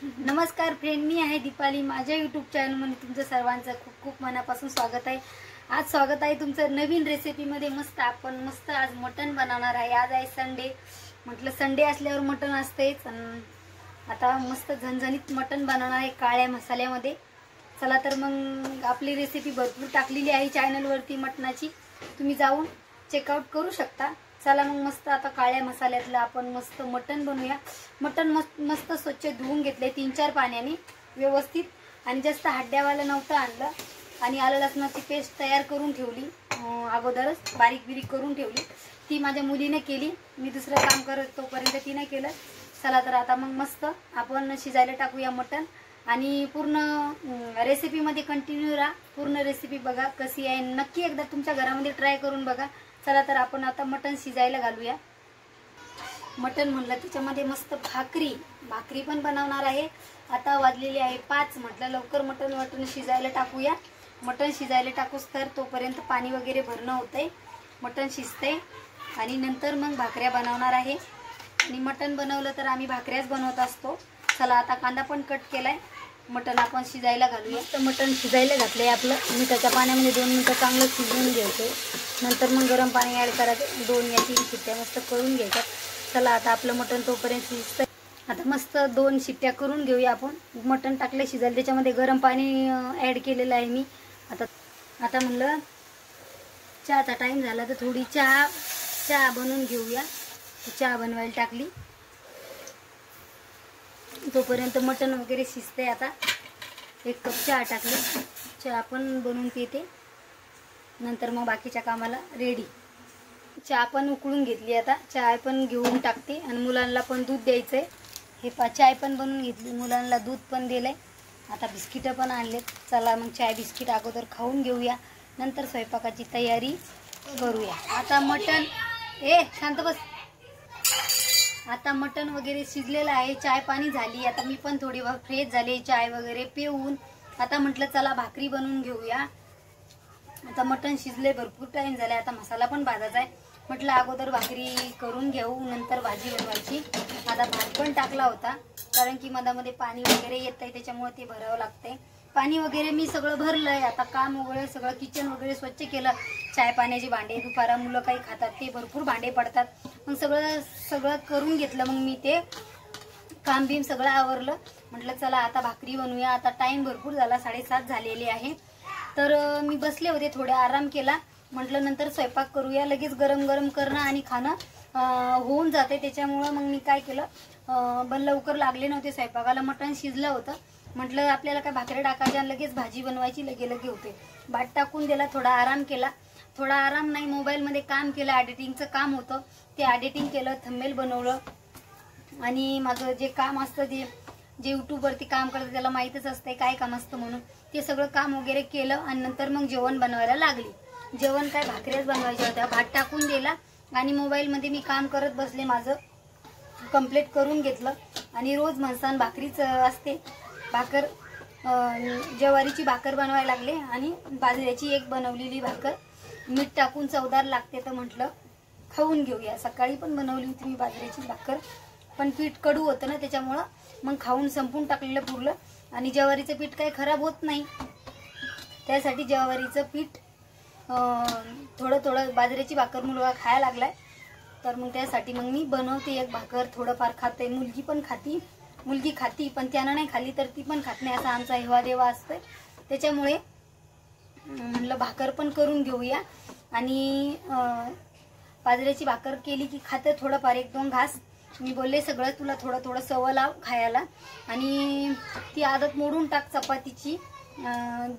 नमस्कार फ्रेंड, मी आहे दीपाली। माझ्या यूट्यूब चॅनलमध्ये तुमचं सर्वांचं खूप खूप मनापासून स्वागत आहे। आज स्वागत आहे तुमचं नवीन रेसिपीमध्ये। मस्त आज मटण बनवणार आहे। आज आहे संडे, म्हटलं संडे असल्यावर मटण असतेच। आता मस्त झणझणीत मटण बनवणार आहे काळ्या मसाल्यामध्ये। चला तर मग आपली रेसिपी भरपूर टाकलेली आहे चॅनलवरती मटणाची, तुम्ही जाऊन चेकआउट करू शकता। चला मग मस्त आता काळ्या मसाल्यातलं आपण मस्त मटण बनवूया। मटण मस्त स्वच्छ धुवून घेतले 3-4 पाण्याने व्यवस्थित, आणि जास्त हड्ड्यावाला नव्हतं आणलं। आणि आलं लसणाची पेस्ट तयार करून ठेवली, अगोदरच बारीक करून ठेवली। ती माझ्या मुलीने केली, मी दुसरं काम करत तोपर्यंत तिने केलं। चला तर आता मग मस्त आपण शिजायला टाकूया मटण। आणि पूर्ण रेसिपीमध्ये कंटिन्यू राहा, पूर्ण रेसिपी बघा कशी आहे। नक्की एकदा तुमच्या घरामध्ये ट्राय करून बघा। चला तर आपण आता मटण शिजायला घालूया। मटण म्हणलं त्याच्यामध्ये मस्त भाकरी पण बनवणार आहे। आता वाजलेली आहे 5, म्हटलं लवकर मटण शिजायला टाकूया। मटण शिजायला टाकूस तर तोपर्यंत पाणी वगैरे भरणं होतंय, मटण शिजते आणि नंतर मग भाकऱ्या बनवणार आहे। आणि मटण बनवलं तर आम्ही भाकऱ्याच बनवत असतो। चला आता कांदा पण कट केलाय, मटण आपण शिजायला घालूया। मस्त मटण शिजायला घातलंय आपलं, मिठाच्या पाण्यामध्ये 2 मिनिटं चांगलं शिजवून घ्यायचं। नंतर मग गरम पाणी ॲड करायचं, 2 या 3 शिट्ट्या मस्त करून घ्यायच्या। चला आता आपलं मटण तोपर्यंत शिजतंय। आता मस्त 2 शिट्ट्या करून घेऊया आपण। मटण टाकले शिजायला, त्याच्यामध्ये गरम पाणी ॲड केलेलं आहे मी। आता म्हणलं चहाचा टाईम झाला तर थोडी चहा बनवून घेऊया। चहा बनवायला टाकली, तोपर्यंत मटण वगैरे शिजते। आता 1 कप चहा टाकली, चहा पण बनवून पिते, नंतर मग बाकीच्या कामाला रेडी। चहा पण उकळून घेतली, आता चहा पण घेऊन टाकते। आणि मुलांना पण दूध द्यायचंय। हे चहा पण बनवून घेतली, मुलांना दूध पण दिलंय। आता बिस्किटं पण आणलेत। चला मग चहा बिस्किट अगोदर खाऊन घेऊया, नंतर स्वयंपाकाची तयारी करूया। आता मटण शांत बस। आता मटण वगैरे शिजलेलं आहे, चाय पाणी झाली। आता मी पण थोडी फ्रेश झाले चाय वगैरे पिऊन। आता म्हटलं चला भाकरी बनवून घेऊया। आता मटण शिजले, भरपूर टाइम झाला। आता मसाला पण भाजायचा आहे, म्हटलं अगोदर भाकरी करून घेऊ, नंतर भाजी बनवायची। आता भात पण टाकला होता, कारण की मधामध्ये पाणी वगैरे येत आहे, त्याच्यामुळे ते भरावं लागतंय। पाणी वगैरे मी सगळं भरलंय। आता काम वगैरे सगळं किचन वगैरे स्वच्छ केलं। चाय पाण्याचे भांडे, दुपारा मुलं काही खातात ते भरपूर भांडे पडतात, मग सगळं करून घेतलं। मग मी ते काम बीम सगळं आवरलं, म्हटलं चला आता भाकरी बनवूया। आता टाइम भरपूर झाला, 7:30 झालेले आहे। तर मी बसले होते, थोडा आराम केला, म्हटलं नंतर स्वयंपाक करूया। लगेच गरम करणं आणि खाणं होऊन जाते, त्याच्यामुळं मग मी काय केलं, लवकर लागले नव्हते स्वयंपाकाला, मटण शिजलं होतं। म्हटलं आपल्याला काय भाकरी टाकायच्या, लगेच भाजी बनवायची, लगे होते। भात टाकून दिला, थोडा आराम केला। थोडा आराम नाही, मोबाईलमध्ये काम केलं, एडिटिंगचं काम होतं, ते एडिटिंग केलं, थंबनेल बनवलं। आणि माझं जे काम असतं, जे यूट्यूबवरती काम करतं त्याला माहीतच असते काय काम असतं म्हणून, ते सगळं काम वगैरे केलं। आणि नंतर मग जेवण बनवायला लागली। जेवण काय भाकऱ्याच बनवायच्या होत्या, भात टाकून दिला आणि मोबाईलमध्ये मी काम करत बसले, माझं कंप्लीट करून घेतलं। आणि रोज म्हणसान भाकरीच असते, भाकर ज्वारीची भाकर बनवायला लागले आणि बाजरीची एक बनवलेली भाकर, मीठ टाकून चवदार लागते, तर म्हटलं खाऊन घेऊया। सकाळी पण बनवली होती मी बाजरीची भाकर, पण पीठ कडू होतं ना, त्याच्यामुळं मग खाऊन संपून टाकलेलं पुरलं। आणि ज्वारीचं पीठ काही खराब होत नाही, त्यासाठी ज्वारीचं पीठ थोडं बाजरीची भाकर मुलगा खायला लागलाय, तर मग त्यासाठी मग मी बनवते एक भाकर। थोडंफार खाते, मुलगी खाती, पण त्यानं नाही खाल्ली तर ती पण खात नाही, असा आमचा हेवा देवा असतोय। त्याच्यामुळे म्हणलं भाकर पण करून घेऊया। आणि बाजरीची भाकर केली की खातं थोडंफार 1-2 घास। मी बोलले सगळं तुला थोडं सवय लाव खायला, आणि ती आदत मोडून टाक चपातीची,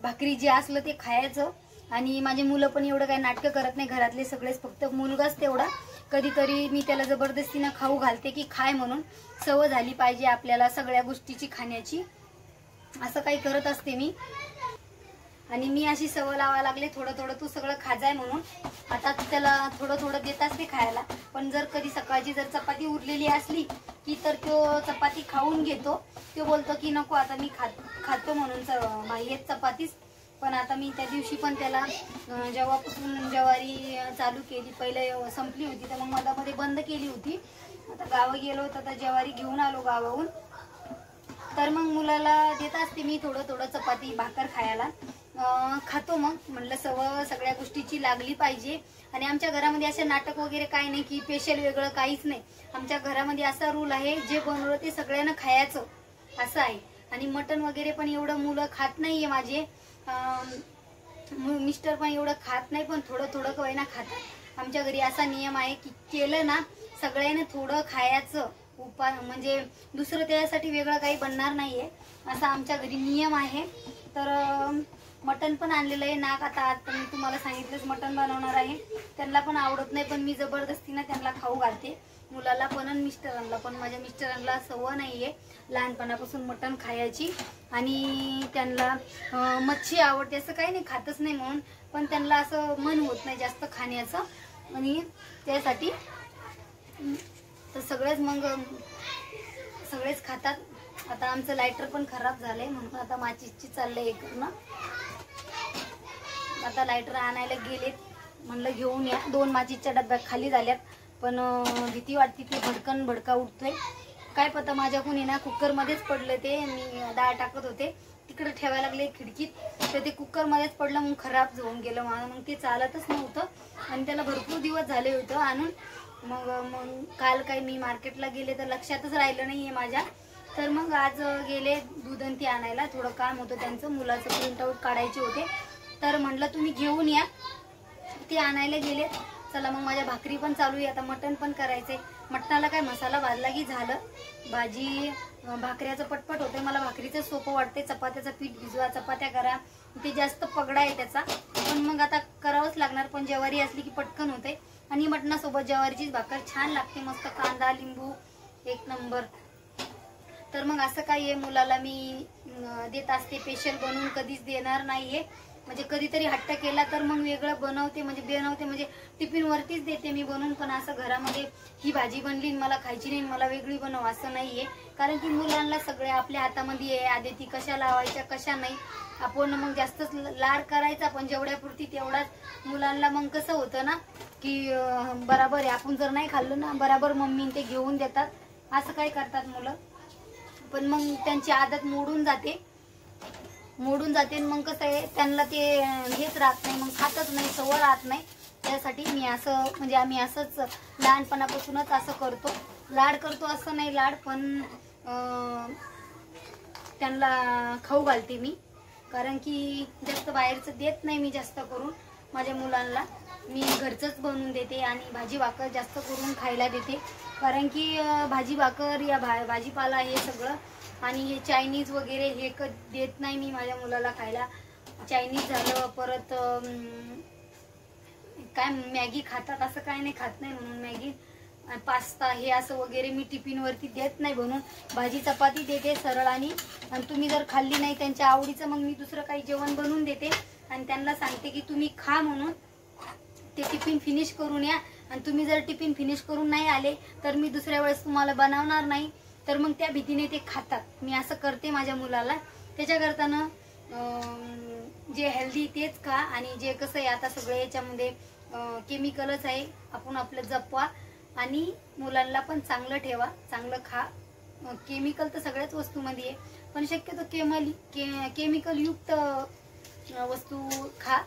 भाकरी जे असलं ते खायचं। आणि माझे मुलं पण एवढं काही नाटकं करत नाही, घरातले सगळेच, फक्त मुलगाच तेवढा कधीतरी मी त्याला जबरदस्तीनं खाऊ घालते की खाय म्हणून, सवय झाली पाहिजे आपल्याला सगळ्या गोष्टीची खाण्याची, असं काही करत असते मी। आणि मी अशी सवय लावायला लागले, थोडं तू सगळं खाजाय म्हणून। आता त्याला थोडं देत असते खायला, पण जर कधी सकाळची जर चपाती उरलेली असली की तर तो चपाती खाऊन घेतो। तो बोलतो की नको आता मी खातो म्हणून हेच चपातीच। पण आता मी त्या दिवशी पण त्याला जेव्हापासून ज्वारी चालू केली, पहिले संपली होती तर मग मधामध्ये बंद केली होती। आता गावी गेलो तर ज्वारी घेऊन आलो गावाहून, तर तर मग मुलाला देत असते मी थोडं थोडं चपाती भाकर खायला. खातो. मग म्हणलं सवय सगळ्या गोष्टीची लागली पाहिजे. आणि आमच्या घरामध्ये असं नाटक वगैरे काही नाही की स्पेशल वेगळं काहीच नाही. आमच्या घरामध्ये असा रूल आहे, जे बनवलं ते सगळ्यांना खायचं असं आहे. आणि मटण वगैरे पण एवढं मुलं खात नाहीये माझे, मिस्टर पण एवढं खात नाही, पण थोडं थोडं काही ना खातात. आमच्या घरी असा नियम आहे की केलं ना सगळ्यांना थोडं खायचं, म्हणजे दुसरं त्यासाठी वेगळं काही बनणार नाहीये, असा आमच्या घरी नियम आहे. तर मटण पण आणलेलं आहे. नाक आता मी तुम्हाला सांगितलंच मटण बनवणार आहे. त्यांना पण आवडत नाही, पण मी जबरदस्तीने त्यांना खाऊ घालते, मुलाला पण आणि मिस्टरांना पण. माझ्या मिस्टरांना सवय नाहीये लहानपणापासून मटण खायची. आणि त्यांना मच्छी आवडते, असं काही नाही, खातच नाही म्हणून, पण त्यांना असं मन होत नाही जास्त खाण्याचं. आणि त्यासाठी तर सगळेच खातात. आता आमचं लायटर पण खराब झालंय, म्हणून आता माचीसची चाललंय हे करणं. आता लायटर आणायला गेलेत, म्हणलं घेऊन या. 2 माचीसच्या डब्यात खाली झाल्यात, पण भीती वाटते, ते भडका उठतोय. काय पता माझ्याकडून आहे ना कुकरमध्येच पडलं ते. मी डाळ टाकत होते, तिकडे ठेवायला लागले खिडकीत, तर ते कुकरमध्येच पडलं, मग खराब होऊन गेलं. मग ते चालतच नव्हतं आणि त्याला भरपूर दिवस झाले होतं आणून. मग काल काही मी मार्केटला गेले तर लक्षातच राहिलं नाहीये माझ्या. तर मग आज गेले दूध आणि ती आणायला. थोडं काम होतं त्यांचं, मुलाचं प्रिंटआउट काढायचे होते. तर म्हटलं तुम्ही घेऊन या, ते आणायला गेले. चला मग माझ्या भाकरी पण चालू आहे, आता मटण पण करायचंय. मटणाला काय मसाला भाजला की झालं. भाजी भाकऱ्याचं पटपट होते. मला भाकरीचं सोपं वाटते. चपात्याचं पीठ भिजवा, चपात्या करा, ते जास्त पगडा आहे त्याचा, पण मग आता करावंच लागणार. पण ज्वारी असली की पटकन होते. आणि मटणासोबत ज्वारीचीच भाकर छान लागते, मस्त कांदा लिंबू एक नंबर. तर मग असं काही आहे, मुलाला मी देत असते. स्पेशल बनवून कधीच देणार नाहीये, म्हणजे कधीतरी हट्ट केला तर मग वेगळं बनवते, म्हणजे टिफिन वरतीच देते मी बनवून. पण असं घरामध्ये ही भाजी बनली मला खायची नाही, मला वेगळी बनव असं नाहीये. कारण की मुलांना सगळे आपल्या हातामध्ये आहे, आधी ती कशा लावायच्या कशा नाही. आपण मग जास्तच लाड करायचा, पण जेवढ्यापुरती तेवढाच. मुलांना मग कसं होतं ना की बराबर आहे, आपण जर नाही खाल्लं ना बराबर मम्मी ते घेऊन देतात, असं काय करतात मुलं. पण मग त्यांची आदत मोडून जाते. मग कसं आहे, त्यांना ते हेच राहत नाही, मग खातच नाही, सवय राहत नाही. त्यासाठी मी असं, म्हणजे आम्ही असंच लहानपणापासूनच असं करतो, लाड करतो असं नाही लाड, पण त्यांना खाऊ घालते मी. कारण की जास्त बाहेरचं देत नाही मी जास्त करून माझ्या मुलांना. मी घरचंच बनवून देते आणि भाजी भाकर जास्त करून खायला देते. कारण की भाजी भाकर या भाजीपाला हे सगळं, आणि हे चायनीज वगैरे हे देत नाही मी माझ्या मुलाला खायला. चायनीज झालं, परत काय मॅगी खातात, असं काय नाही खात नाही म्हणून मॅगी पास्ता हे असं वगैरे मी टिफिनवरती देत नाही बनवून. भाजी चपाती देते सरळ, आणि तुम्ही जर खाल्ली नाही त्यांच्या आवडीचं, मग मी दुसरं काही जेवण बनवून देते आणि त्यांना सांगते की तुम्ही खा म्हणून, ते टिफिन फिनिश करून या. आणि तुम्ही जर टिफिन फिनिश करून नाही आले तर मी दुसऱ्या वेळेस तुम्हाला बनवणार नाही. तर मग त्या भीतीने ते खातात. मी असं करते माझ्या मुलाला. त्याच्या करताना जे हेल्दी तेच खा, आणि जे कसं आहे आता सगळे याच्यामध्ये केमिकलच आहे, आपण आपलं जपवा आणि मुलांना पण चांगलं ठेवा, चांगलं खा. केमिकल तर सगळ्याच वस्तूमध्ये आहे, पण शक्यतो केमिकल युक्त वस्तू खा.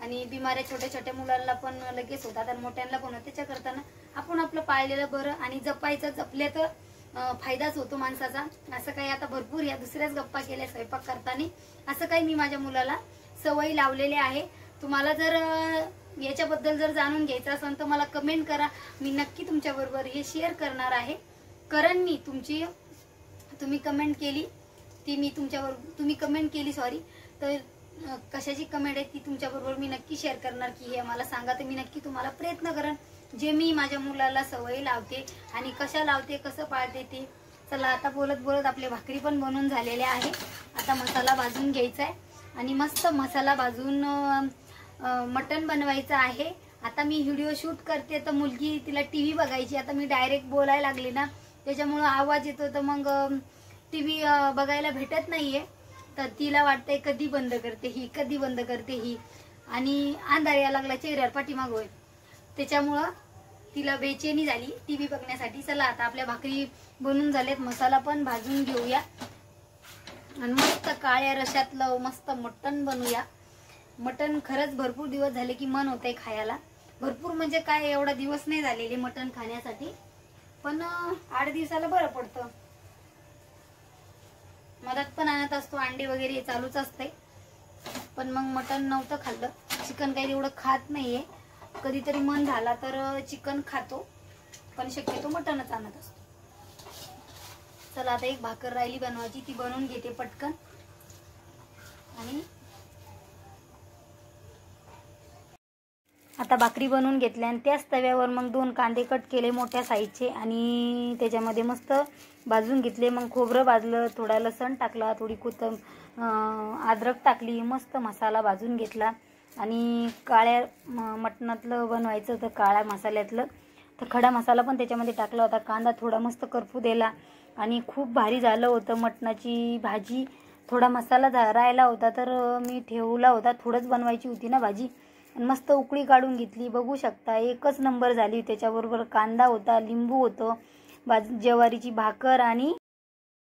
आणि बिमाऱ्या छोट्या छोट्या मुलांना पण लगेच होतात आणि मोठ्यांना पण होतात. त्याच्या करताना आपण आपलं पाळलेलं बरं, आणि जपायचं. जपले तर फायदाच होतो माणसाचा. असं काही आता भरपूर या दुसऱ्याच गप्पा केल्या स्वयंपाक करताना, असं काही मी माझ्या मुलाला सवयी लावलेल्या आहे. तुम्हाला जर याच्याबद्दल जर जाणून घ्यायचं असेल तर मला कमेंट करा, मी नक्की तुमच्याबरोबर हे शेअर करणार आहे. कारण मी तुम्ही कमेंट केली तुम्ही कमेंट केली तर कशाची कमेंट आहे ती तुमच्याबरोबर मी नक्की शेअर करणार की हे मला सांगा, तर मी नक्की तुम्हाला प्रयत्न करेन जे मी माझ्या मुलाला सवयी लावते आणि कशा लावते, कसं पाळते ते. चला आता बोलत बोलत आपले भाकरी पण बनवून झालेले आहे. आता मसाला भाजून घ्यायचा आहे आणि मस्त मसाला भाजून मटण बनवायचं आहे. आता मी व्हिडिओ शूट करते तर मुलगी तिला टीव्ही बघायची. आता मी डायरेक्ट बोलायला लागले ना त्याच्यामुळे आवाज येतो, तर मग टीव्ही बघायला भेटत नाहीये. तर तिला वाटतंय कधी बंद करते ही, आणि अंधार यायला लागला चेहऱ्यावर पाठीमाग होय, त्याच्यामुळं तिला बेचैनी झाली टीव्ही बघण्यासाठी. चला आता आपल्या भाकरी बनून झाल्यात, मसाला पण भाजून घेऊया. आणि मस्त काळ्या रशातलं मस्त मटण बनवूया. मटण खरंच भरपूर दिवस झाले की मन होतंय खायला. भरपूर म्हणजे काय एवढा दिवस नाही झालेले मटण खाण्यासाठी, पण 8 दिवसाला बरं पडतं. मदत पण आणत असतो, अंडे वगैरे चालूच असते. पण मग मटण नव्हतं खाल्लं. चिकन काही एवढं खात नाहीये. कधीतरी मन झाला तर चिकन खातो, पण शक्यतो मटणच आणत असतो. चला आता एक भाकर राहिली बनवायची, ती बनवून घेते पटकन. आणि आता भाकरी बनवून घेतल्या आणि त्याच तव्यावर मग 2 कांदे कट केले मोठ्या साईजचे आणि त्याच्यामध्ये मस्त भाजून घेतले. मग खोबरं भाजलं, थोडा लसण टाकला, थोडी अद्रक टाकली, मस्त मसाला भाजून घेतला. आणि काळ्या मटणातलं बनवायचं होतं, काळ्या मसाल्यातलं, तर खडा मसाला पण त्याच्यामध्ये टाकला होता. कांदा थोडा मस्त करपू दिला आणि खूप भारी झालं होतं मटणाची भाजी. थोडा मसाला राहिला होता तर मी ठेवला होता, थोडंच बनवायची होती ना भाजी. मस्त उकळी काढून घेतली. बघू शकता एकच नंबर झाली. त्याच्याबरोबर कांदा होता, लिंबू होतं, ज्वारीची भाकर आणि